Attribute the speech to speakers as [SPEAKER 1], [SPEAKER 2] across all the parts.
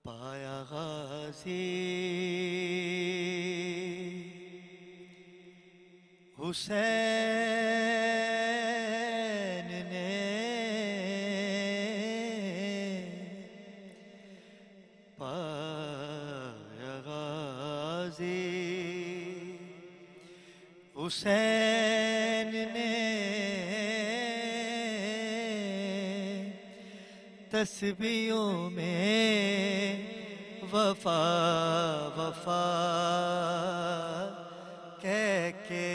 [SPEAKER 1] پایا غازی حسین نے پایا غازی حسین نے تسبیحوں میں وفا وفا کہہ کے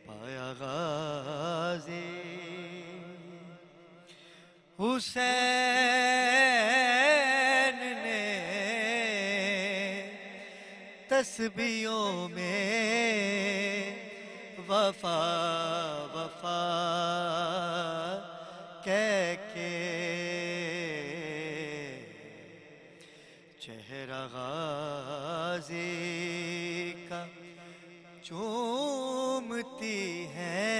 [SPEAKER 1] پایا غازی حسین نے تسبیحوں میں وفا وفا کہہ کے چہرہ غازی کا چومتی ہے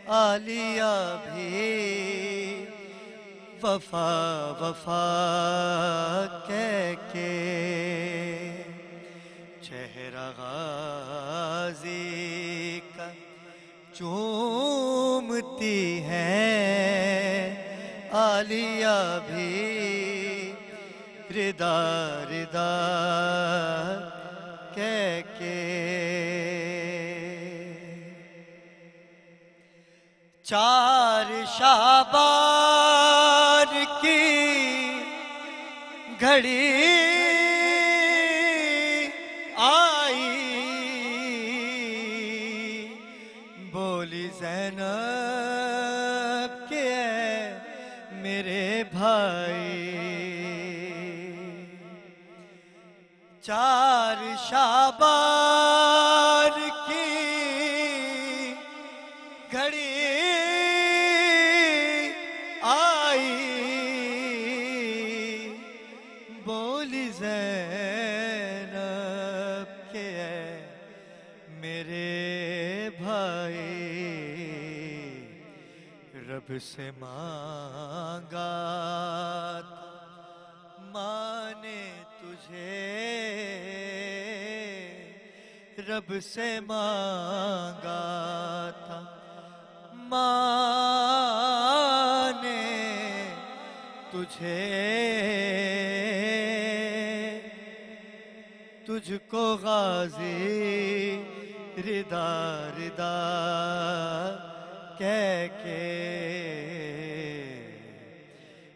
[SPEAKER 1] عالیہ بھی وفا وفا کہہ کے چہرہ غازی کا چومتی ہے عالیہ بھی ردا ردا کہہ کے چار شعبان کی گھڑی آئی بولی زینب کہ اے میرے بھائی چار شعبان کی گھڑی آئی بولی زینب کہ اے میرے بھائی رب سے مانگا ماں نے تجھے رب سے مانگا تھا ماں نے تجھے تجھ کو غازی ردا ردا کہہ کے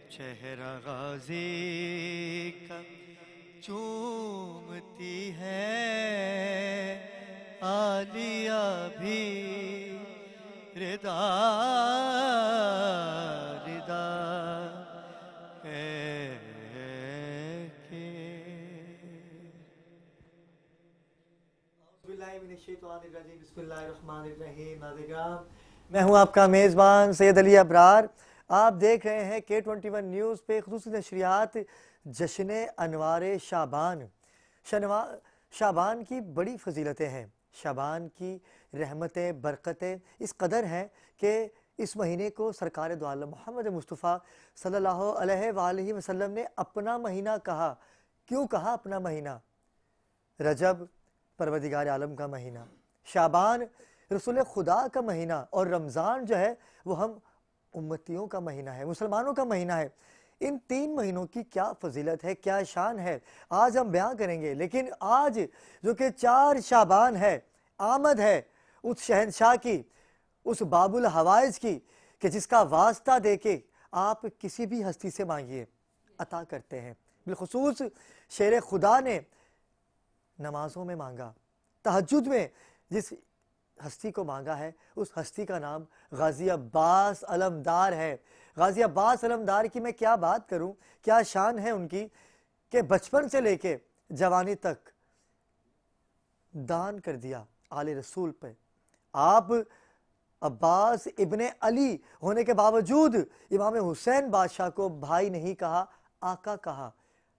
[SPEAKER 1] چہرہ غازی کا چومتی ہے عالیہ بھی ردا ردا کہہ کے
[SPEAKER 2] بسم اللہ الرحمن الرحیم. ناظرین کرام، میں ہوں آپ کا میزبان سید علی ابرار. آپ دیکھ رہے ہیں K21 نیوز پہ خصوصی نشریات جشن انوار شعبان. شعبان کی بڑی فضیلتیں ہیں. شعبان کی رحمتیں برکتیں اس قدر ہیں کہ اس مہینے کو سرکار دو عالم محمد مصطفیٰ صلی اللہ علیہ وآلہ وسلم نے اپنا مہینہ کہا. کیوں کہا اپنا مہینہ؟ رجب پروردگار عالم کا مہینہ، شعبان رسول خدا کا مہینہ، اور رمضان جو ہے وہ ہم امتیوں کا مہینہ ہے، مسلمانوں کا مہینہ ہے. ان تین مہینوں کی کیا فضیلت ہے، کیا شان ہے، آج ہم بیان کریں گے. لیکن آج جو کہ 4 شعبان ہے، آمد ہے اس شہنشاہ کی، اس باب الحوائج کی، کہ جس کا واسطہ دے کے آپ کسی بھی ہستی سے مانگیے عطا کرتے ہیں. بالخصوص شیر خدا نے نمازوں میں مانگا، تہجد میں جس ہستی کو مانگا ہے اس ہستی کا نام غازی عباس علمدار ہے. غازی عباس علمدار کی میں کیا بات کروں، کیا شان ہے ان کی، کہ بچپن سے لے کے جوانی تک دان کر دیا آل رسول پہ. آپ عباس ابن علی ہونے کے باوجود امام حسین بادشاہ کو بھائی نہیں کہا، آقا کہا.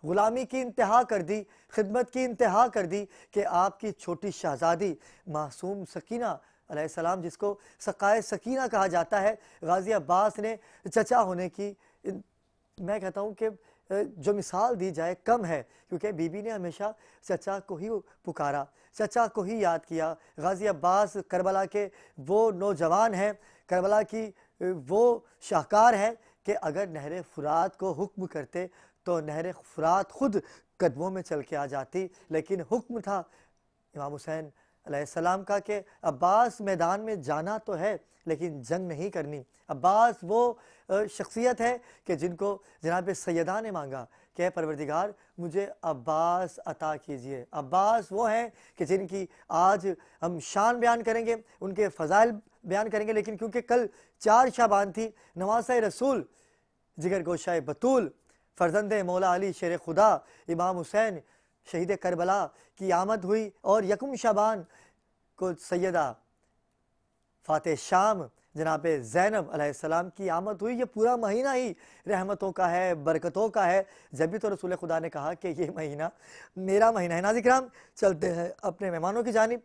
[SPEAKER 2] غلامی کی انتہا کر دی، خدمت کی انتہا کر دی کہ آپ کی چھوٹی شہزادی معصوم سکینہ علیہ السلام، جس کو سقائے سکینہ کہا جاتا ہے، غازی عباس نے چچا ہونے کی میں کہتا ہوں کہ جو مثال دی جائے کم ہے، کیونکہ بی بی نے ہمیشہ چچا کو ہی پکارا، چچا کو ہی یاد کیا۔ غازی عباس کربلا کے وہ نوجوان ہیں، کربلا کی وہ شاہکار ہیں کہ اگر نہر فرات کو حکم کرتے تو نہر فرات خود قدموں میں چل کے آ جاتی، لیکن حکم تھا امام حسین علیہ السلام کا کہ عباس میدان میں جانا تو ہے لیکن جنگ نہیں کرنی۔ عباس وہ شخصیت ہے کہ جن کو جناب سیدہ نے مانگا کہ اے پروردگار مجھے عباس عطا کیجئے۔ عباس وہ ہیں کہ جن کی آج ہم شان بیان کریں گے، ان کے فضائل بیان کریں گے، لیکن کیونکہ کل 4 شعبان تھی، نواسہ رسول، جگر گوشہ بطول، فرزند مولا علی شیر خدا امام حسین شہید کربلا کی آمد ہوئی، اور 1 شعبان کو سیدہ فاتح شام جناب زینب علیہ السلام کی آمد ہوئی۔ یہ پورا مہینہ ہی رحمتوں کا ہے، برکتوں کا ہے، جبھی تو رسول خدا نے کہا کہ یہ مہینہ میرا مہینہ ہے۔ ناظرین کرام، چلتے ہیں اپنے مہمانوں کی جانب،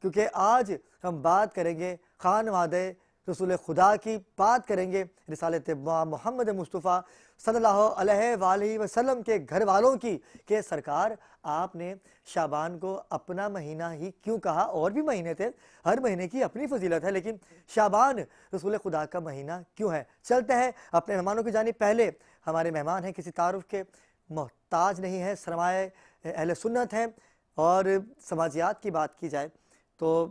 [SPEAKER 2] کیونکہ آج ہم بات کریں گے خانوادہ رسول خدا کی، بات کریں گے رسالت محمد مصطفیٰ صلی اللہ علیہ وآلہ وسلم کے گھر والوں کی، کہ سرکار آپ نے شعبان کو اپنا مہینہ ہی کیوں کہا؟ اور بھی مہینے تھے، ہر مہینے کی اپنی فضیلت ہے، لیکن شعبان رسول خدا کا مہینہ کیوں ہے؟ چلتے ہیں اپنے مہمانوں کی جانب۔ پہلے ہمارے مہمان ہیں، کسی تعارف کے محتاج نہیں ہیں، سرمایہ اہل سنت ہیں، اور سماجیات کی بات کی جائے تو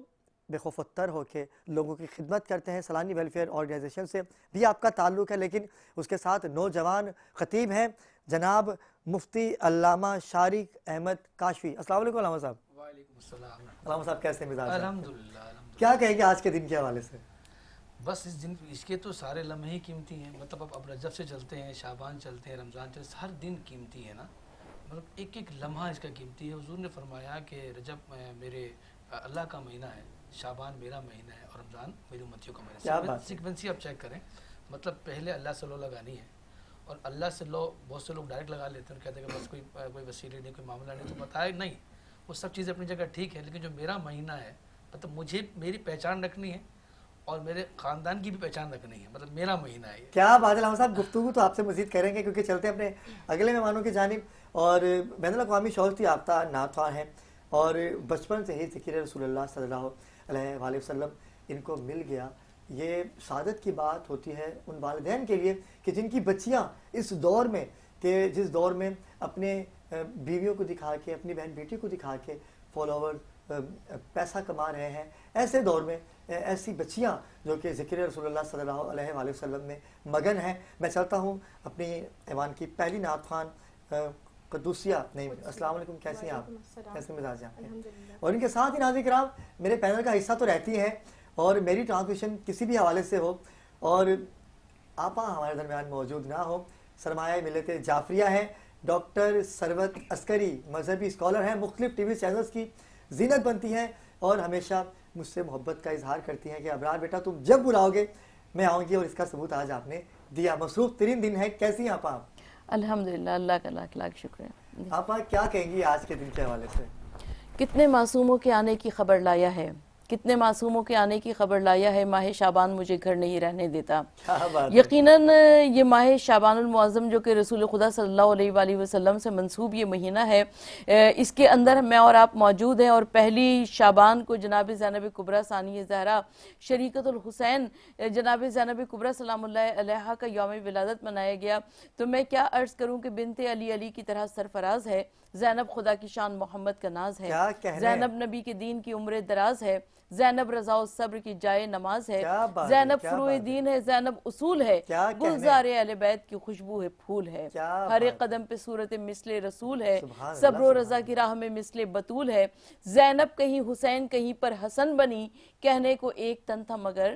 [SPEAKER 2] بے خوف تر ہو کے لوگوں کی خدمت کرتے ہیں۔ سلانی ویلفیئر آرگنائزیشن سے بھی آپ کا تعلق ہے، لیکن اس کے ساتھ نوجوان خطیب ہیں جناب مفتی علامہ شارق احمد کاشفی۔ السلام علیکم علامہ صاحب۔
[SPEAKER 3] وعلیکم السلام۔
[SPEAKER 2] علامہ صاحب کیسے مزاج ہیں؟
[SPEAKER 3] الحمدللہ۔
[SPEAKER 2] کیا کہیں گے آج کے دن کے حوالے سے؟
[SPEAKER 3] بس اس کے تو سارے لمحے ہی قیمتی ہیں، مطلب اب رجب سے چلتے ہیں، شعبان چلتے ہیں، رمضان چلتے ہیں، ہر دن قیمتی ہے نا، مطلب ایک ایک لمحہ اس کا قیمتی ہے۔ حضور نے فرمایا کہ رجب میرے اللہ کا مہینہ ہے، شعبان میرا مہینہ ہے، اور رمضان میری امتیوں کا مہینہ ہے۔ سیکوینسی آپ چیک کریں، مطلب پہلے اللہ سے لو لگانی ہے، اور اللہ سے لو بہت سے لوگ ڈائریکٹ لگا لیتے ہیں، کہتے ہیں کہ بس کوئی وسیلے نہیں، کوئی معاملہ نہیں، تو بتائے نہیں، وہ سب چیزیں اپنی جگہ ٹھیک ہے، لیکن جو میرا مہینہ ہے، مطلب مجھے میری پہچان رکھنی ہے اور میرے خاندان کی بھی پہچان رکھنی ہے، مطلب میرا مہینہ ہے۔
[SPEAKER 2] کیا بات ہے علامہ صاحب، گفتگو تو آپ سے مزید کریں گے، کیونکہ چلتے ہیں اپنے اگلے مہمانوں کی جانب۔ اور بین الاقوامی شہرت یافتہ نعت خواں ہیں، اور بچپن سے ہی ذکر رسول اللہ صلی اللہ علیہ وآلہ وسلم ان کو مل گیا۔ یہ سعادت کی بات ہوتی ہے ان والدین کے لیے کہ جن کی بچیاں اس دور میں، کہ جس دور میں اپنے بیویوں کو دکھا کے، اپنی بہن بیٹی کو دکھا کے فالوور پیسہ کما رہے ہیں، ایسے دور میں ایسی بچیاں جو کہ ذکر رسول اللہ صلی اللہ علیہ وآلہ وسلم میں مگن ہیں۔ میں چلتا ہوں اپنی ایوان کی پہلی نعت خوان قدوسیہ نہیں، السلام علیکم، کیسی ہیں آپ؟ کیسے مزاج ہیں آپ کے؟ اور ان کے ساتھ ہی ناظرین کرام میرے پینل کا حصہ تو رہتی ہیں، اور میری ٹرانسمیشن کسی بھی حوالے سے ہو اور آپا ہمارے درمیان موجود نہ ہو، سرمایہ ملت جعفریہ ہیں، ڈاکٹر ثروت عسکری مذہبی اسکالر ہیں، مختلف ٹی وی چینلز کی زینت بنتی ہیں، اور ہمیشہ مجھ سے محبت کا اظہار کرتی ہیں کہ ابرار بیٹا تم جب بلاؤ گے میں آؤں گی، اور اس کا ثبوت آج آپ نے دیا۔ مصروف ترین دن ہے، کیسی ہیں آپا؟
[SPEAKER 4] الحمدللہ، اللہ کا لاکھ لاکھ شکر ہے۔
[SPEAKER 2] آپا کیا کہیں گی آج کے دن کے حوالے سے؟
[SPEAKER 4] کتنے معصوموں کے آنے کی خبر لایا ہے، کتنے معصوموں کے آنے کی خبر لایا ہے، ماہ شعبان مجھے گھر نہیں رہنے دیتا۔ یقیناً یہ ماہ شعبان المعظم جو کہ رسول خدا صلی اللہ علیہ وآلہ وسلم سے منسوب یہ مہینہ ہے، اس کے اندر میں اور آپ موجود ہیں، اور پہلی شعبان کو جناب زینب کبریٰ ثانیہ زہرا شریکت الحسین جناب زینب کبریٰ سلام اللہ علیہا کا یوم ولادت منایا گیا۔ تو میں کیا عرض کروں کہ بنت علی علی کی طرح سرفراز ہے، زینب خدا کی شان محمد کا ناز ہے، زینب نبی کے دین کی عمر دراز ہے، زینب رضا و صبر کی جائے نماز ہے، زینب فروع دین ہے، زینب اصول ہے، گلزار اہل بیت کی خوشبو ہے، پھول ہے، ہر ایک قدم پہ صورت مثل رسول ہے، صبر و رضا کی راہ میں مثل بطول ہے، زینب کہیں حسین کہیں پر حسن بنی، کہنے کو ایک تن تھا مگر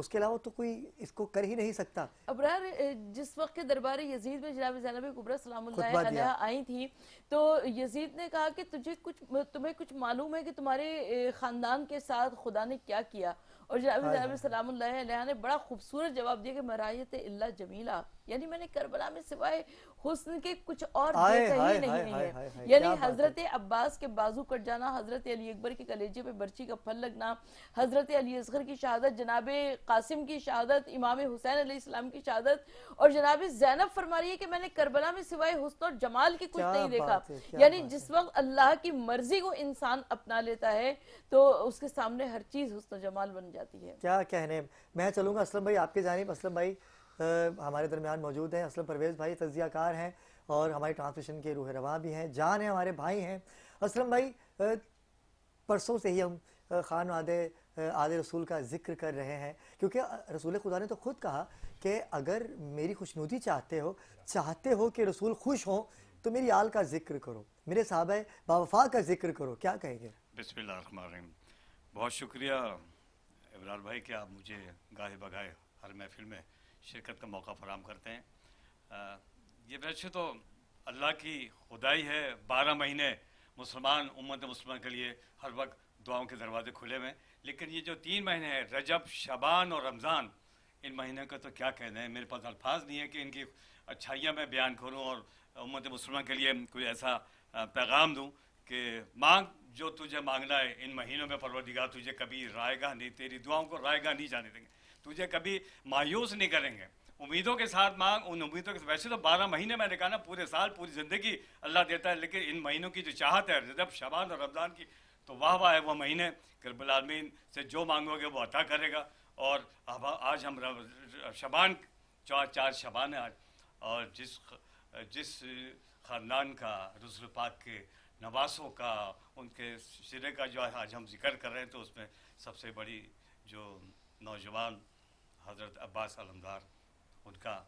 [SPEAKER 2] اس کے علاوہ تو کوئی اس کو کر ہی نہیں سکتا.
[SPEAKER 4] ابرار جس وقت کے دربار یزید میں جناب زینب کبریٰ سلام اللہ
[SPEAKER 2] خطبہ
[SPEAKER 4] علیہ
[SPEAKER 2] دیا.
[SPEAKER 4] آئی تھی تو یزید نے کہا کہ تمہیں کچھ معلوم ہے کہ تمہارے خاندان کے ساتھ خدا نے کیا کیا؟ اور جناب زینب سلام اللہ علیہ نے بڑا خوبصورت جواب دیا کہ مرایت اللہ جمیلہ، یعنی میں نے کربلا میں سوائے حسن کے کچھ اور دیکھا ہی نہیں ہے. یعنی حضرت عباس کے بازو کٹ جانا، حضرت علی اکبر کے کلیجے پہ برچی کا پھل لگنا، حضرت علی اصغر کی شہادت، جناب قاسم کی شہادت، امام حسین علیہ السلام کی شہادت، اور جناب زینب فرما رہی ہے کہ میں نے کربلا میں سوائے حسن اور جمال کے کچھ نہیں دیکھا. یعنی جس وقت اللہ کی مرضی کو انسان اپنا لیتا ہے تو اس کے سامنے ہر چیز حسن و جمال بن جاتی ہے.
[SPEAKER 2] کیا کہنے. میں چلوں گا اسلم بھائی آپ کی جانب. اسلم بھائی ہمارے درمیان موجود ہیں. اسلم پرویز بھائی تجزیہ کار ہیں اور ہماری ٹرانسمیشن کے روح رواں بھی ہیں، جان ہیں، ہمارے بھائی ہیں. اسلم بھائی پرسوں سے ہی ہم خانوادے رسول کا ذکر کر رہے ہیں، کیونکہ رسول خدا نے تو خود کہا کہ اگر میری خوشنودی چاہتے ہو کہ رسول خوش ہوں تو میری آل کا ذکر کرو، میرے صحابہ باوفا کا ذکر کرو. کیا کہیں گے؟
[SPEAKER 5] بسم اللہ الرحمن الرحیم. بہت شکریہ ابرار بھائی کہ آپ مجھے گاہے بگاہے ہر محفل میں شرکت کا موقع فراہم کرتے ہیں. یہ ویسے تو اللہ کی خدائی ہے، 12 مہینے مسلمان امت مسلمان کے لیے ہر وقت دعاؤں کے دروازے کھلے ہوئے ہیں، لیکن یہ جو 3 مہینے ہیں رجب، شعبان اور رمضان، ان مہینوں کا تو کیا کہنا ہے. میرے پاس الفاظ نہیں ہے کہ ان کی اچھائیاں میں بیان کروں اور امت مسلمان کے لیے کوئی ایسا پیغام دوں کہ مانگ جو تجھے مانگنا ہے ان مہینوں میں، پروردگار تجھے کبھی رائے گاہ نہیں، تیری دعاؤں کو رائے گاہ نہیں جانے دیں گے، تجھے کبھی مایوس نہیں کریں گے. امیدوں کے ساتھ مانگ، ان امیدوں کے ساتھ. ویسے تو 12 مہینے میں نے کہا نا، پورے سال پوری زندگی اللہ دیتا ہے، لیکن ان مہینوں کی جو چاہت ہے رجب، شعبان اور رمضان کی، تو واہ واہ ہے وہ مہینے. رب العالمین سے جو مانگو گے وہ عطا کرے گا. اور آج ہم شعبان 4 شعبان ہے آج، اور جس خاندان کا رسول پاک کے نواسوں کا، ان کے سرے کا جو آج ہم ذکر کر رہے ہیں، تو اس میں سب سے بڑی جو نوجوان حضرت عباس علمدار، ان کا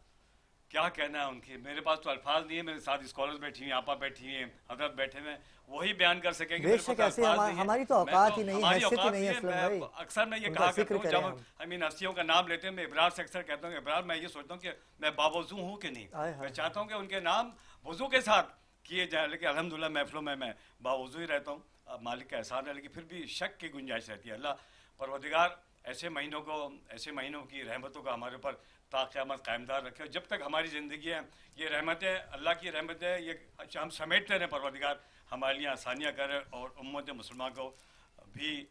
[SPEAKER 5] کیا کہنا ہے. ان کی میرے پاس تو الفاظ نہیں ہے. میرے ساتھ اسکالرز بیٹھی ہیں، آپا بیٹھی ہیں، حضرت بیٹھے ہیں، وہی بیان کر سکیں گے.
[SPEAKER 2] بے شک ایسے ہماری تو اوقات ہی نہیں، حیثیت ہی نہیں ہے اسلم بھائی.
[SPEAKER 5] اکثر میں یہ کہا کرتا ہوں جب ہم ان ہستیوں کا نام لیتے ہیں، میں ابرار سے اکثر کہتا ہوں کہ ابرار میں یہ سوچتا ہوں کہ میں باوضو ہوں کہ نہیں. میں چاہتا ہوں کہ ان کے نام وضو کے ساتھ کیے جائیں، لیکن الحمدللہ محفلوں میں باوضو ہی رہتا ہوں. مالک کا احسان ہے، لیکن پھر بھی شک کی گنجائش رہتی ہے. اللہ پروردگار ایسے مہینوں کی رحمتوں کا ہمارے اوپر تا قیامت قائم دار رکھے. جب تک ہماری زندگی ہے یہ رحمتیں، اللہ کی رحمتیں، یہ ہم سمیٹتے رہیں. پروردگار ہمارے لیے آسانیاں کرے اور امت مسلمان کو بھی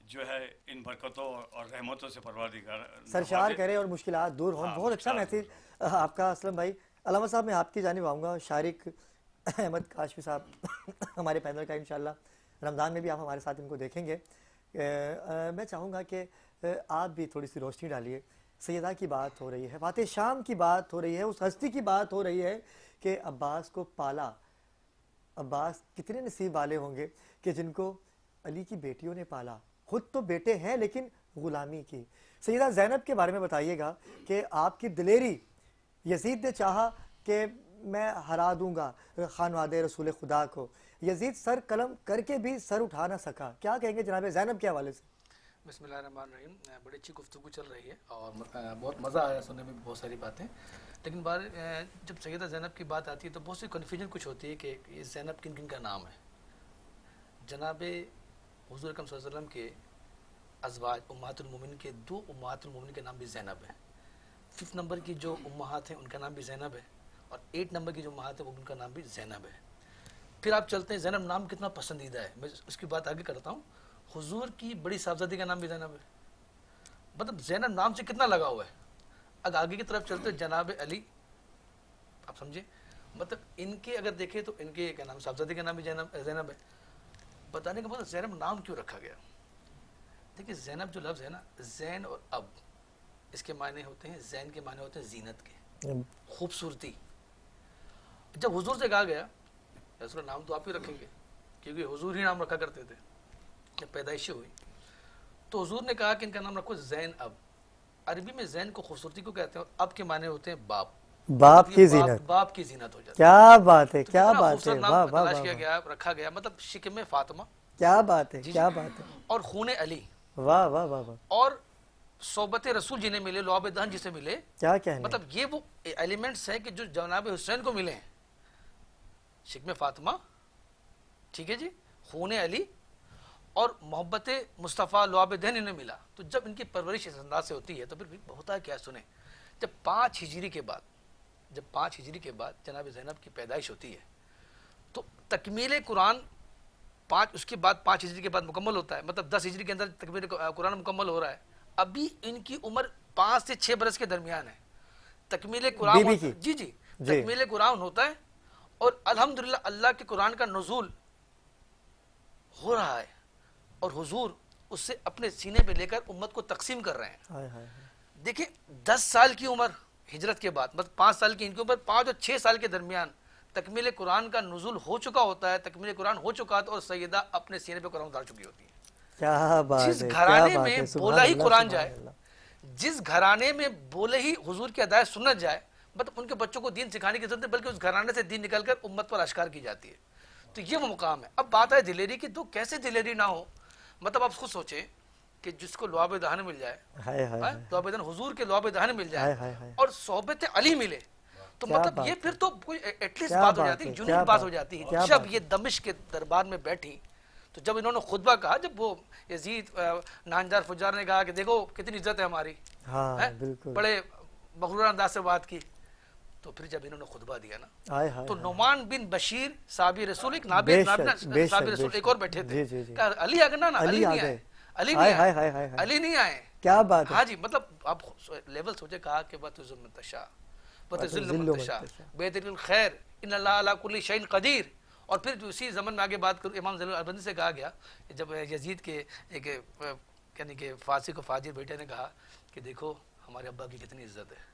[SPEAKER 5] جو ہے ان برکتوں اور رحمتوں سے پروردگار
[SPEAKER 2] سرشار کرے اور مشکلات دور ہوں. بہت اچھا میسیج آپ کا اسلم بھائی. علامہ صاحب میں آپ کی جانب آؤں گا. شارق احمد کاشفی صاحب ہمارے پینل کا انشاءاللہ رمضان میں بھی آپ ہمارے ساتھ ان کو دیکھیں گے. میں چاہوں گا کہ آپ بھی تھوڑی سی روشنی ڈالیے. سیدہ کی بات ہو رہی ہے، فاتح شام کی بات ہو رہی ہے، اس ہستی کی بات ہو رہی ہے کہ عباس کو پالا. عباس کتنے نصیب والے ہوں گے کہ جن کو علی کی بیٹیوں نے پالا. خود تو بیٹے ہیں لیکن غلامی کی. سیدہ زینب کے بارے میں بتائیے گا کہ آپ کی دلیری. یزید نے چاہا کہ میں ہرا دوں گا خانوادے رسول خدا کو، یزید سر قلم کر کے بھی سر اٹھا نہ سکا. کیا کہیں گے جناب زینب کے حوالے سے؟
[SPEAKER 3] بسم اللہ الرحمن الرحیم. بڑی اچھی گفتگو چل رہی ہے اور بہت مزہ آیا سننے میں بہت ساری باتیں. لیکن جب سیدہ زینب کی بات آتی ہے تو بہت سی کنفیوژن کچھ ہوتی ہے کہ یہ زینب کن کن کا نام ہے. جناب حضور اکرم صلی اللہ علیہ وسلم کے ازواج امہات المومنین کے 2 امہات المومنین کے نام بھی زینب ہے. 5 نمبر کی جو امہات ہیں ان کا نام بھی زینب ہے، اور 8 نمبر کی جو امہات ہیں ان کا نام بھی زینب ہے. پھر آپ چلتے ہیں زینب نام کتنا پسندیدہ ہے، میں اس کی بات آگے کرتا ہوں. حضور کی بڑی صاحبزادی کا نام بھی زینب ہے. مطلب زینب نام سے کتنا لگا ہوا ہے. اگر آگے کی طرف چلتے جناب علی، آپ سمجھے، مطلب ان کے اگر دیکھیں تو ان کے کیا نام، صاحبزادی کا نام بھی زینب ہے. بتانے کا مطلب زینب نام کیوں رکھا گیا. دیکھیں زینب جو لفظ ہے نا، زین اور اب، اس کے معنی ہوتے ہیں، زین کے معنی ہوتے ہیں زینت کے، خوبصورتی. جب حضور سے کہا گیا رسول نام تو آپ ہی رکھیں گے، کیونکہ حضور ہی نام رکھا کرتے تھے. جب پیدائشیں ہوئی تو حضور نے کہا کہ ان کا نام رکھو زین اب. عربی میں زین کو خوبصورتی کو کہتے ہیں، اور اب کے معنی ہوتے ہیں باپ.
[SPEAKER 2] باپ کی زینت.
[SPEAKER 3] باپ کی زینت ہو جاتی ہے.
[SPEAKER 2] کیا بات ہے، کیا بات ہے.
[SPEAKER 3] خوبصورت نام تلاش کیا گیا، رکھا گیا. مطلب شکم فاطمہ.
[SPEAKER 2] کیا بات ہے، کیا بات ہے.
[SPEAKER 3] اور خون علی.
[SPEAKER 2] واہ واہ واہ واہ.
[SPEAKER 3] اور صحبت رسول جنہیں ملے، لعاب دہن جسے ملے،
[SPEAKER 2] کیا کہنے
[SPEAKER 3] مطلب یہ وہ ایلیمنٹس ہیں کہ جو جناب حسین کو ملے ہیں، شکم فاطمہ، ٹھیک ہے جی، خون علی اور محبت مصطفیٰ لعاب دہن انہیں ملا. تو جب ان کی پرورش اس انداز سے ہوتی ہے تو پھر ہوتا ہے کیا سنیں. جب 5 ہجری کے بعد جناب زینب کی پیدائش ہوتی ہے تو تکمیل قرآن اس کے بعد 5 ہجری کے بعد مکمل ہوتا ہے، مطلب 10 ہجری کے اندر تکمیل قرآن مکمل ہو رہا ہے. ابھی ان کی عمر 5 سے 6 برس کے درمیان ہے. تکمیل قرآن
[SPEAKER 2] بی بی کی
[SPEAKER 3] جی تکمیل قرآن ہوتا ہے اور الحمدللہ اللہ کے قرآن کا نزول ہو رہا ہے اور حضور اس سے اپنے سینے پہ لے کر امت کو تقسیم کر رہے ہیں. دیکھیں 10 سال کی عمر ہجرت کے بعد، مطلب 5 سال کی ان کی عمر، 5 اور 6 سال کے درمیان تکمیل قرآن کا نزول ہو چکا ہوتا ہے، تکمیل قرآن ہو چکا ہے اور سیدہ اپنے سینے پہ قرآن اتار چکی ہوتی ہے.
[SPEAKER 2] کیا بات
[SPEAKER 3] جس
[SPEAKER 2] ہے،
[SPEAKER 3] گھرانے میں
[SPEAKER 2] سبحان
[SPEAKER 3] بولا ہی
[SPEAKER 2] اللہ،
[SPEAKER 3] قرآن
[SPEAKER 2] سبحان
[SPEAKER 3] جائے،
[SPEAKER 2] اللہ.
[SPEAKER 3] جس گھرانے میں بولے ہی حضور کی ہدایت سنت جائے، مطلب ان کے بچوں کو دین سکھانے کی ضرورت نہیں، بلکہ اس گھرانے سے دین نکل کر امت پر اشکار کی جاتی ہے. تو یہ وہ مقام ہے. اب بات ہے دلیری کی، تو کیسے دلیری نہ ہو. مطلب آپ خود سوچیں کہ جس کو لعاب دہن مل جائے، لعاب دہن حضور کے لعاب دہن مل جائے اور صحبت علی ملے، تو مطلب یہ پھر تو کوئی ایٹ لیسٹ بات ہو جاتی ہے، یونیک بات ہو جاتی ہے. جب یہ دمشق کے دربار میں بیٹھی تو جب انہوں نے خطبہ کہا، جب وہ یزید نانجار فجار نے کہا کہ دیکھو کتنی عزت ہے ہماری، بڑے مغرور انداز سے بات کی، تو پھر جب انہوں نے خطبہ دیا نا تو نعمان بن بشیر صحابی رسول، ایک صحابی رسول ایک اور بیٹھے تھے، علی آگے نا، علی نہیں آئے، علی نہیں آئے.
[SPEAKER 2] کیا بات ہے.
[SPEAKER 3] ہاں جی، مطلب آپ لیول سوچے، کہا کہ وَتُعِزُّ مَن تَشَاءُ وَتُذِلُّ مَن تَشَاءُ بِیَدِکَ الْخَیرُ إِنَّ اللَّهَ عَلَىٰ كُلِّ شَیْءٍ قدیر. اور پھر اسی زمن میں آگے بات کروں، امام زین العابدین سے کہا گیا جب یزید کے ایک یعنی کہ فاسق و فاجر بیٹے نے کہا کہ دیکھو ہمارے ابا کی کتنی عزت ہے.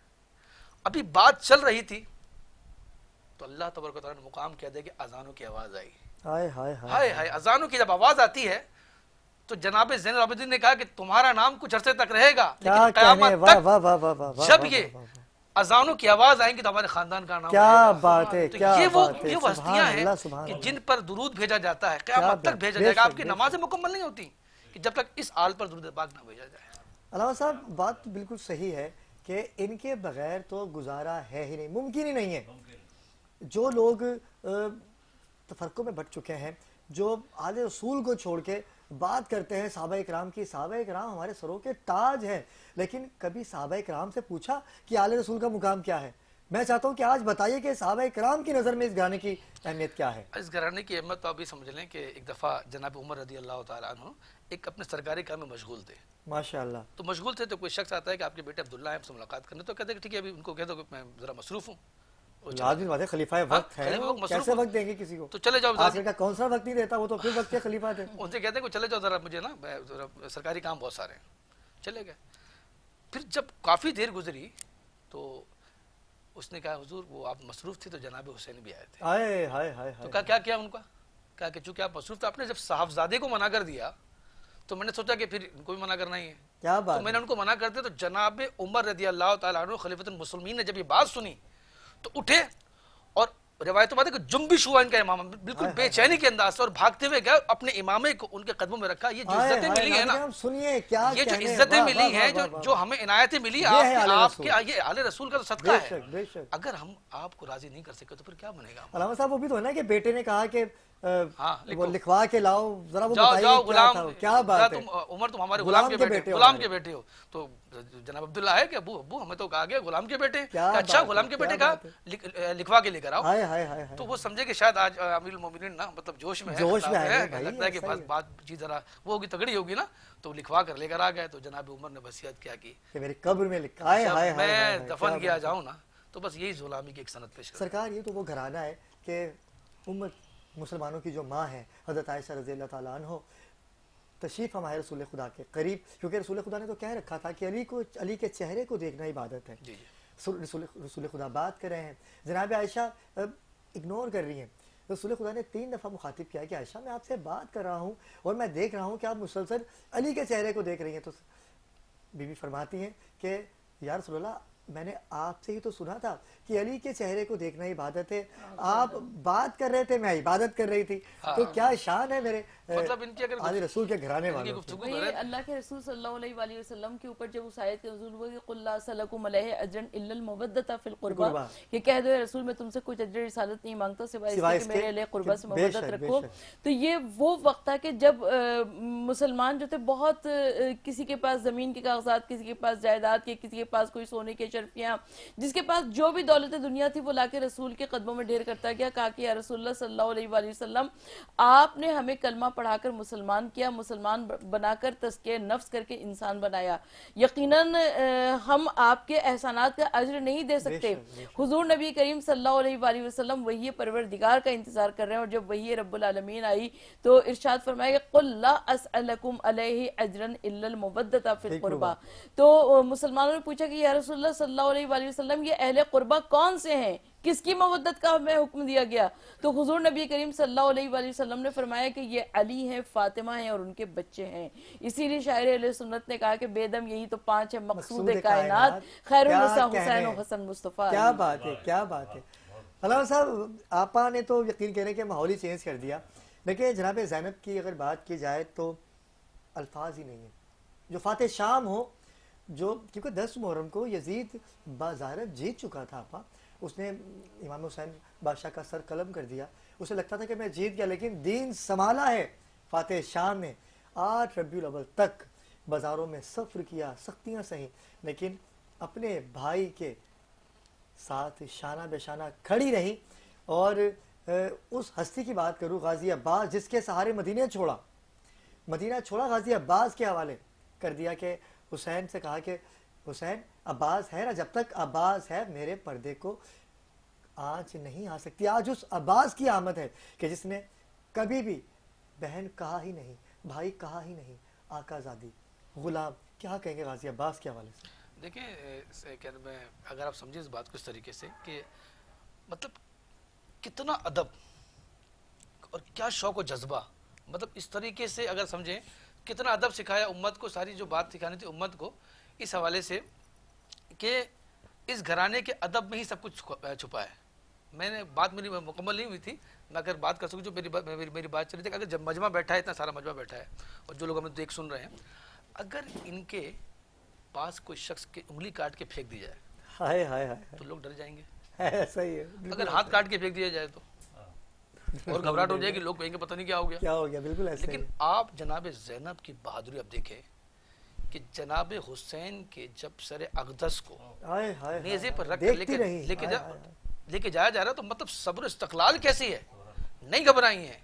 [SPEAKER 3] ابھی بات چل رہی تھی تو اللہ تبارک و تعالیٰ نے مقام کیا دے کہ اذانوں کی آواز آئی. ہائے اذانوں کی جب آواز آتی ہے تو جناب زین العابدین نے کہا کہ تمہارا نام کچھ عرصے تک رہے گا، لیکن قیامت تک جب یہ اذانوں کی آواز آئیں گی تو ہمارے خاندان کا نام.
[SPEAKER 2] کیا بات ہے.
[SPEAKER 3] یہ وہ ہستیاں ہیں کہ جن پر درود بھیجا جاتا ہے، قیامت تک بھیجا جائے گا. آپ کی نمازیں مکمل نہیں ہوتی کہ جب تک اس آل پر درود پاک نہ بھیجا جائے.
[SPEAKER 2] علامہ صاحب بات بالکل صحیح ہے کہ ان کے بغیر تو گزارا ہے ہی نہیں، ممکن ہی نہیں ہے. جو لوگ تفرقوں میں بٹ چکے ہیں، جو آل رسول کو چھوڑ کے بات کرتے ہیں صحابہ اکرام کی، صحابہ اکرام ہمارے سروں کے تاج ہیں، لیکن کبھی صحابہ اکرام سے پوچھا کہ آل رسول کا مقام کیا ہے؟ میں چاہتا ہوں کہ آج بتائیے کہ صحابہ اکرام کی نظر میں اس گھرانے کی اہمیت کیا ہے؟
[SPEAKER 3] اس گھرانے کی اہمیت تو آپ بھی سمجھ لیں کہ ایک دفعہ جناب عمر رضی اللہ تعالیٰ عنہ ایک اپنے سرکاری کام میں مشغول تھے.
[SPEAKER 2] ماشاءاللہ.
[SPEAKER 3] تو مشغول تھے تو کوئی شخص آتا ہے کہ آپ کے بیٹے عبداللہ ہیں، ہم سے ملاقات کرنے، تو کہتے ہیں کہ ٹھیک ہے ابھی ان کو کہہ دو کہ میں ذرا مصروف ہوں.
[SPEAKER 2] لازمی بات ہے، خلیفہ وقت ہے، کیسے وقت دیں گے کسی کو؟
[SPEAKER 3] تو چلے جاؤ،
[SPEAKER 2] آخر کا کون سا وقت نہیں دیتا، وہ تو پھر وقت کے خلیفہ تھے.
[SPEAKER 3] ان سے کہتے ہیں کہ چلے جاؤ ذرا، مجھے نا سرکاری کام بہت سارے ہیں. چلے گئے. پھر جب کافی دیر گزری تو اس نے کہا حضور وہ آپ مصروف تھے تو جناب حسین بھی آئے تھے. تو کہا کیا ان کا؟ کہا کہ چونکہ آپ مصروف تھے، آپ نے جب صاحبزادے کو منع کر دیا تو میں نے سوچا کہ پھر ان کو بھی منع کرنا ہی ہے.
[SPEAKER 2] کیا بات.
[SPEAKER 3] تو میں نے ان کو منع کر دیا. تو جناب عمر رضی اللہ تعالیٰ عنہ خلیفۃ المسلمین نے جب یہ بات سنی تو اٹھے اور روایت بات ہے کہ جنبش ہوا ان کا امامہ، بالکل بے چینی کے انداز سے، اور بھاگتے ہوئے گئے اپنے امامے کو ان کے قدموں میں رکھا. یہ جو عزتیں ملی ہیں نا، یہ جو عزتیں ملی ہیں، جو ہمیں عنایتیں ملی آپ کے، یہ آل رسول کا تو صدقہ ہے. اگر ہم آپ کو راضی نہیں کر سکے تو پھر کیا بنے گا؟
[SPEAKER 2] علامہ صاحب وہ بھی تو ہے نا کہ بیٹے نے کہا کہ وہ لکھوا کے لاؤ، ذرا وہ بتائیے کیا بات ہے.
[SPEAKER 3] عمر تم ہمارے غلام کے بیٹے ہو. تو جناب عبداللہ ہے کہ ابو ہمیں تو کہا گیا غلام کے بیٹے. اچھا غلام کے بیٹے کا لکھوا کے لے کر آؤ. تو وہ سمجھے کہ شاید آج امیر المومنین نا مطلب جوش میں ہے، لگتا ہے کہ بات چیز ذرا وہ ہوگی، تگڑی ہوگی نا، تو لکھوا کر لے کر آ گئے. تو جناب عمر نے وصیت کیا کی
[SPEAKER 2] کہ میری قبر میں لکھا ہے،
[SPEAKER 3] میں دفن کیا جاؤں نا. تو بس یہی غلامی کی ایک سند پیش
[SPEAKER 2] سرکار. یہ تو وہ گھرانہ ہے کہ امت مسلمانوں کی جو ماں ہے حضرت عائشہ رضی اللہ تعالیٰ عنہ تشریف ہمارے رسول خدا کے قریب، کیونکہ رسول خدا نے تو کہہ رکھا تھا کہ علی کے چہرے کو دیکھنا عبادت ہے. رسول خدا بات کر رہے ہیں، جناب عائشہ اگنور کر رہی ہیں. رسول خدا نے 3 دفعہ مخاطب کیا کہ عائشہ میں آپ سے بات کر رہا ہوں اور میں دیکھ رہا ہوں کہ آپ مسلسل علی کے چہرے کو دیکھ رہی ہیں. تو بی بی فرماتی ہیں کہ یا رسول اللہ میں نے آپ سے ہی تو سنا تھا کہ علی کے چہرے کو دیکھنا عبادت ہے. آپ بات کر رہے تھے، میں عبادت کر رہی تھی. تو کیا شان ہے میرے
[SPEAKER 3] مطلب ان کی اگر
[SPEAKER 2] آل رسول کے گھرانے
[SPEAKER 3] ان کی
[SPEAKER 2] والوں کی.
[SPEAKER 3] گفتگو
[SPEAKER 4] وہی
[SPEAKER 3] کریں
[SPEAKER 4] اللہ کے رسول صلی اللہ علیہ وآلہ وسلم کے اوپر جب اس آیت کا نزول ہوا کہ قل لا اسألکم علیہ اجرا الا المودۃ فی القربى، کہ کہہ دو اے رسول میں تم سے کوئی اجر رسالت نہیں مانگتا سوائے اس کے کہ میرے علیہ قربہ سے
[SPEAKER 2] بے
[SPEAKER 4] مودت
[SPEAKER 2] شک، بے
[SPEAKER 4] رکھو.
[SPEAKER 2] شک.
[SPEAKER 4] تو یہ وہ وقت تھا کہ جب مسلمان جو تھے بہت کسی کے پاس زمین کے کاغذات، کسی کے پاس جائیداد کے، کسی کے پاس کوئی سونے کے اشرفیاں، جس کے پاس جو بھی دولت دنیا تھی وہ لا کے رسول کے قدموں میں ڈھیر کرتا گیا. کہا کہ یا رسول اللہ صلی اللہ علیہ وآلہ وسلم آپ نے ہمیں کلمہ پڑھا کر مسلمان کیا، مسلمان بنا کر تزکیہ نفس کر کے انسان بنایا. یقیناً ہم آپ کے احسانات کا اجر نہیں دے سکتے. حضور نبی کریم صلی اللہ علیہ وآلہ وسلم وحی پروردگار کا انتظار کر رہے ہیں، اور جب وحی رب العالمین آئی تو ارشاد فرمایا کہ قل لا اسألکم علیہ اجرا الا المودۃ فی القربى. تو مسلمانوں نے پوچھا کہ یا رسول اللہ صلی اللہ علیہ وآلہ وسلم یہ اہل قربہ کون سے ہیں، کس کی مودت کا ہمیں حکم دیا گیا؟ تو حضور نبی کریم صلی اللہ علیہ وآلہ وسلم نے فرمایا کہ یہ علی ہیں، فاطمہ ہیں اور ان کے بچے ہیں. اسی لیے شاعر اہل سنت نے کہا کہ بے دم یہی تو پانچ ہے مقصود کائنات، خیر النساء حسین و حسن مصطفیٰ.
[SPEAKER 2] کیا بات ہے، کیا بات ہے. علامہ صاحب آپا نے تو یقین کریں کہ ماحول ہی چینج کر دیا. دیکھیں جناب زینب کی اگر بات کی جائے تو الفاظ ہی نہیں ہیں. جو فاتح شام ہو، جو کیونکہ 10 محرم کو یزید بازارت جیت چکا تھا آپا، اس نے امام حسین بادشاہ کا سر قلم کر دیا. اسے لگتا تھا کہ میں جیت گیا، لیکن دین سنبھالا ہے فاتح شام نے. 8 ربیع الاول تک بازاروں میں سفر کیا، سختیاں سہیں، لیکن اپنے بھائی کے ساتھ شانہ بے شانہ کھڑی رہی. اور اس ہستی کی بات کروں غازی عباس، جس کے سہارے مدینہ چھوڑا غازی عباس کے حوالے کر دیا کہ حسین سے کہا کہ حسین عباس ہے نا، جب تک عباس ہے میرے پردے کو آنچ نہیں آ سکتی. آج اس عباس کی آمد ہے کہ جس نے کبھی بھی بہن کہا ہی نہیں، بھائی کہا ہی نہیں، آقا زادی غلام. کیا کہیں گے غازی عباس کے حوالے سے؟
[SPEAKER 3] دیکھیں میں اگر آپ سمجھیں اس بات کو اس طریقے سے کہ مطلب کتنا ادب اور کیا شوق و جذبہ، مطلب اس طریقے سے اگر سمجھیں کتنا ادب سکھایا امت کو. ساری جو بات سکھانی تھی امت کو اس حوالے سے کہ اس گھرانے کے ادب میں ہی سب کچھ چھپا ہے. میں نے بات میری مکمل نہیں ہوئی تھی، میں اگر بات کر سکوں جو میری بات چل رہی تھی. اگر جب مجمع بیٹھا ہے، اتنا سارا مجمع بیٹھا ہے اور جو لوگ ہمیں دیکھ سن رہے ہیں، اگر ان کے پاس کوئی شخص کی انگلی کاٹ کے پھینک دی جائے
[SPEAKER 2] ہائے ہائے ہائے،
[SPEAKER 3] تو لوگ ڈر جائیں گے.
[SPEAKER 2] ایسا ہی ہے.
[SPEAKER 3] اگر ہاتھ کاٹ کے پھینک دیا جائے تو اور گھبراہٹ ہو جائے گی، لوگ کہیں گے پتہ نہیں کیا ہو گیا.
[SPEAKER 2] کیا ہو گیا، بالکل ایسا ہی
[SPEAKER 3] لیکن
[SPEAKER 2] ہے.
[SPEAKER 3] آپ جناب زینب کی بہادری اب دیکھیں کہ جناب حسین کے جب سر اقدس کو
[SPEAKER 2] ہائے ہائے
[SPEAKER 3] نیزے پر رکھ
[SPEAKER 2] دیکھتی
[SPEAKER 3] کر
[SPEAKER 2] رہی.
[SPEAKER 3] لے کے جایا جا رہا، تو مطلب صبر و استقلال کیسی ہے، نہیں گھبرائی ہیں،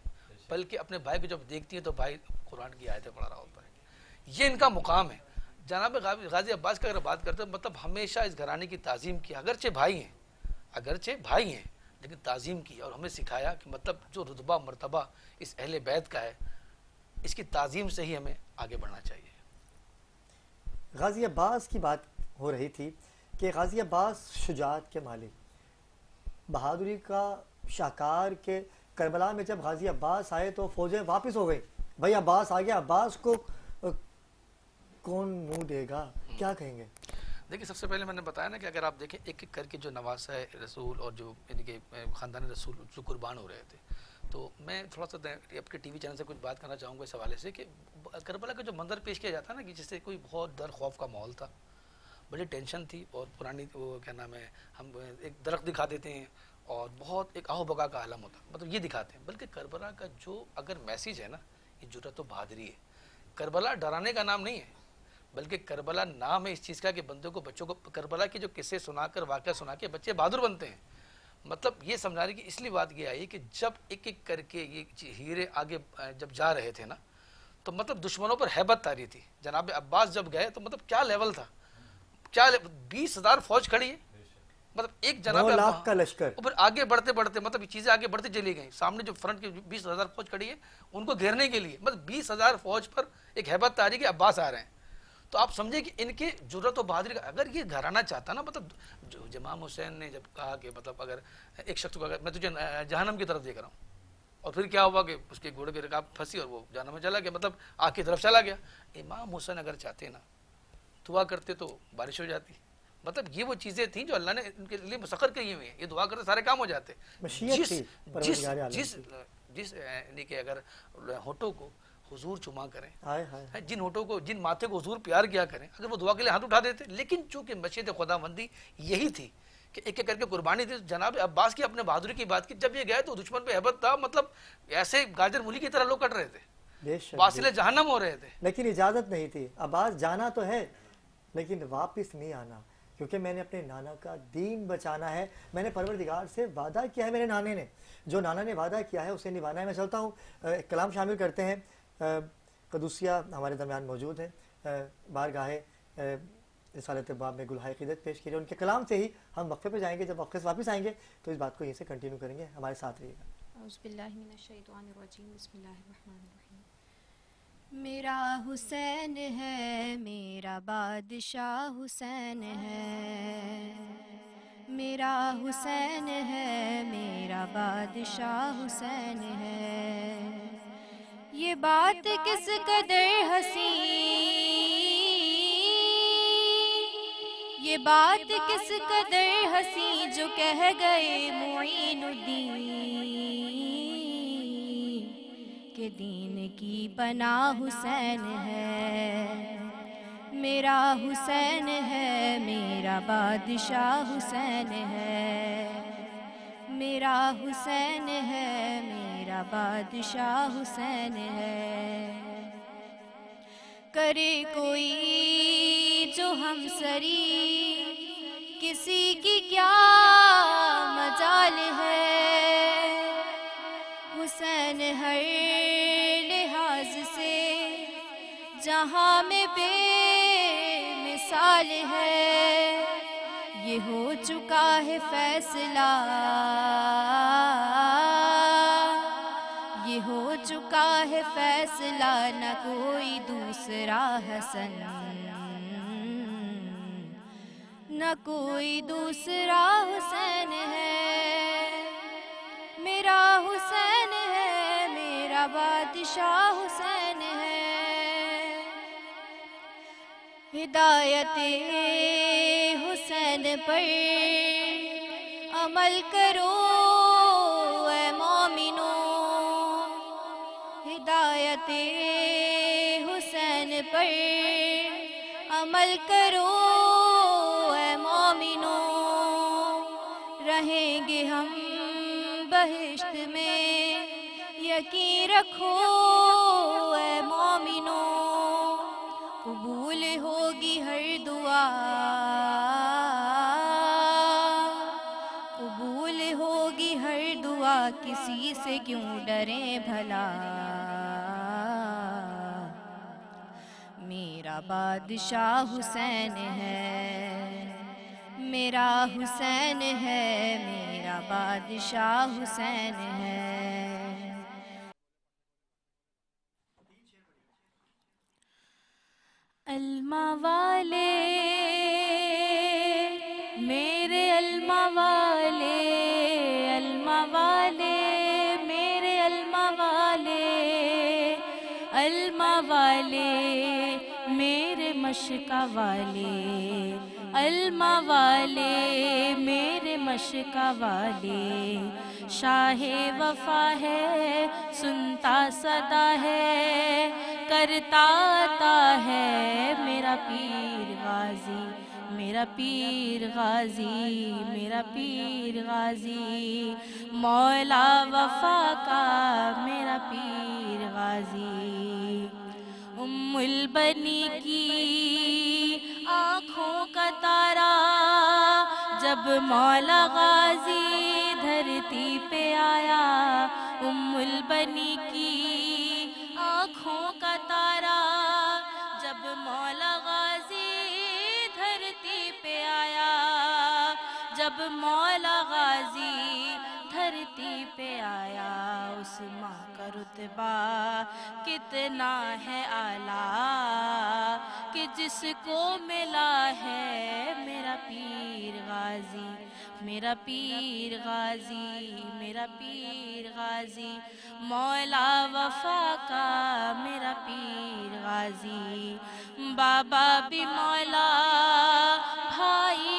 [SPEAKER 3] بلکہ اپنے بھائی کو جب دیکھتی ہیں تو بھائی قرآن کی آیتیں پڑھ رہا ہوتا ہے. یہ ان کا مقام ہے. جناب غازی عباس کا اگر بات کرتے ہیں، مطلب ہمیشہ اس گھرانے کی تعظیم کی. اگرچہ بھائی ہیں لیکن تعظیم کی، اور ہمیں سکھایا کہ مطلب جو رتبہ مرتبہ اس اہل بیت کا ہے، اس کی تعظیم سے ہی ہمیں آگے بڑھنا چاہیے.
[SPEAKER 2] غازی عباس کی بات ہو رہی تھی کہ غازی عباس شجاعت کے مالک، بہادری کا شاہکار کے کربلا میں جب غازی عباس آئے تو فوجیں واپس ہو گئی. بھائی عباس آ گیا، عباس کو کون منہ دے گا؟ کیا کہیں گے؟
[SPEAKER 3] دیکھیں سب سے پہلے میں نے بتایا نا کہ اگر آپ دیکھیں ایک ایک کر کے جو نواسہ رسول اور جو ان کے خاندان رسول جو قربان ہو رہے تھے، تو میں تھوڑا سا آپ کے ٹی وی چینل سے کچھ بات کرنا چاہوں گا اس حوالے سے کہ کربلا کا جو منظر پیش کیا جاتا ہے نا، کہ جس سے کوئی بہت ڈر خوف کا ماحول تھا، بڑی ٹینشن تھی. اور پرانی وہ کیا نام ہے، ہم ایک درخت دکھا دیتے ہیں اور بہت ایک آہو بگا کا عالم ہوتا، مطلب یہ دکھاتے ہیں. بلکہ کربلا کا جو اگر میسیج ہے نا، یہ جرأت و بہادری ہے. کربلا ڈرانے کا نام نہیں ہے، بلکہ کربلا نام ہے اس چیز کا کہ بندوں کو، بچوں کو کربلا کے جو قصے سنا کر، واقعہ سنا کے بچے بہادر بنتے ہیں. مطلب یہ سمجھانے کی اس لیے بات یہ آئی کہ جب ایک ایک کر کے یہ ہیرے آگے جب جا رہے تھے نا، تو مطلب دشمنوں پر ہیبت تاری تھی. جناب عباس جب گئے تو مطلب کیا لیول تھا، کیا 20,000 فوج کھڑی ہے، مطلب ایک جناب
[SPEAKER 2] 9 لاکھ کا لشکر.
[SPEAKER 3] اور آگے بڑھتے بڑھتے مطلب یہ چیزیں آگے بڑھتی چلی گئیں. سامنے جو فرنٹ کی 20,000 فوج کھڑی ہے، ان کو گھیرنے کے لیے مطلب 20,000 فوج پر ایک ہیبت تاری کہ عباس آ رہے ہیں. تو آپ سمجھیں کہ ان کے جرأت و بہادری کا اگر یہ گھرانہ چاہتا نا، مطلب جو امام حسین نے جب کہا کہ مطلب اگر ایک شخص کو اگر میں تجھے جہنم کی طرف دیکھ رہا ہوں، اور پھر کیا ہوا کہ اس کے گھوڑے پہ رکاب پھنسی اور وہ جہنم میں چلا گیا، مطلب آگ کی طرف چلا گیا. امام حسین اگر چاہتے نا، دعا کرتے تو بارش ہو جاتی، مطلب یہ وہ چیزیں تھیں جو اللہ نے ان کے لیے مسخر کی ہوئی ہیں، یہ دعا کرتے سارے کام ہو جاتے.
[SPEAKER 2] مشیت تھی پروردگار عالم
[SPEAKER 3] جس یعنی کہ اگر ہونٹوں کو حضور چما کریں،
[SPEAKER 2] ہائے ہائے
[SPEAKER 3] جن ہونٹوں کو، جن ماتھے کو حضور پیار کیا کریں، اگر وہ دعا کے لیے ہاتھ اٹھا دیتے. لیکن چونکہ مشیت خداوندی یہی تھی کہ ایک ایک کر کے قربانی تھی. جناب عباس کی اپنے بہادری کی بات کی، جب یہ گئے تو دشمن پہ ہیبت تھا، مطلب ایسے گاجر مولی کی طرح لوگ کٹ رہے تھے،
[SPEAKER 2] بے شک
[SPEAKER 3] واصل جہنم ہو رہے تھے.
[SPEAKER 2] لیکن اجازت نہیں تھی. عباس جانا تو ہے لیکن واپس نہیں آنا، کیونکہ میں نے اپنے نانا کا دین بچانا ہے. میں نے پروردگار سے وعدہ کیا ہے، میرے نانے نے جو نانا نے وعدہ کیا ہے اسے نبھانا ہے. میں چلتا ہوں، ایک کلام شامل کرتے ہیں. قدوسیہ ہمارے درمیان موجود ہیں، بارگاہ رسالت باب میں گلہائے عقیدت پیش کیجیے. ان کے کلام سے ہی ہم وقفے پہ جائیں گے. جب وقفے سے واپس آئیں گے تو اس بات کو یہیں سے کنٹینیو کریں گے. ہمارے ساتھ رہیے گا.
[SPEAKER 6] اعوذ باللہ من الشیطان الرجیم، بسم اللہ الرحمن الرحیم. میرا حسین ہے، میرا بادشاہ حسین ہے، میرا حسین ہے، میرا بادشاہ حسین ہے. یہ بات کس قدر حسین، یہ بات کس قدر حسین جو کہہ گئے معین الدین کہ دین کی پناہ حسین ہے. میرا حسین ہے، میرا بادشاہ حسین ہے، میرا حسین ہے، میرا بادشاہ حسین ہے. کرے کوئی جو ہم سری، کسی کی کیا مجال ہے. حسین ہر لحاظ سے جہاں میں بے مثال ہے. یہ ہو چکا ہے فیصلہ، یہ ہو چکا ہے فیصلہ، نہ کوئی دوسرا حسن، نہ کوئی دوسرا حسین ہے. میرا حسین ہے، میرا بادشاہ حسین ہے. ہدایت حسین پر عمل کرو اے مومنو، ہدایت حسین پر عمل کرو اے مومنو. رہیں گے ہم بہشت میں، یقین رکھو اے مومنو. قبول ہوگی ہر دعا، قبول ہوگی ہر دعا، کسی سے کیوں ڈریں بھلا. میرا بادشاہ حسین ہے، میرا حسین ہے، میرا بادشاہ حسین ہے. علما والے میرے، علما والے، علما والے میرے، علما والے، علما والے میرے، مشکا والے، علما والے میرے، مشکا والے. شاہ وفا ہے، سنتا صدا ہے، کرتا عطا ہے میرا پیر غازی، میرا پیر غازی، میرا پیر غازی. مولا وفا کا میرا پیر غازی. ام البنی کی آنکھوں کا تارا، جب مولا غازی دھرتی پہ آیا. ام البنی کی آنکھوں کا تارا، جب مولا غازی دھرتی پہ آیا. جب مولا غازی دھرتی پہ آیا. اس ماں کا رتبہ کتنا ہے اعلیٰ کہ جس کو ملا ہے میرا پیر غازی، میرا پیر غازی، میرا پیر غازی. مولا وفا کا میرا پیر غازی. بابا بھی مولا، بھائی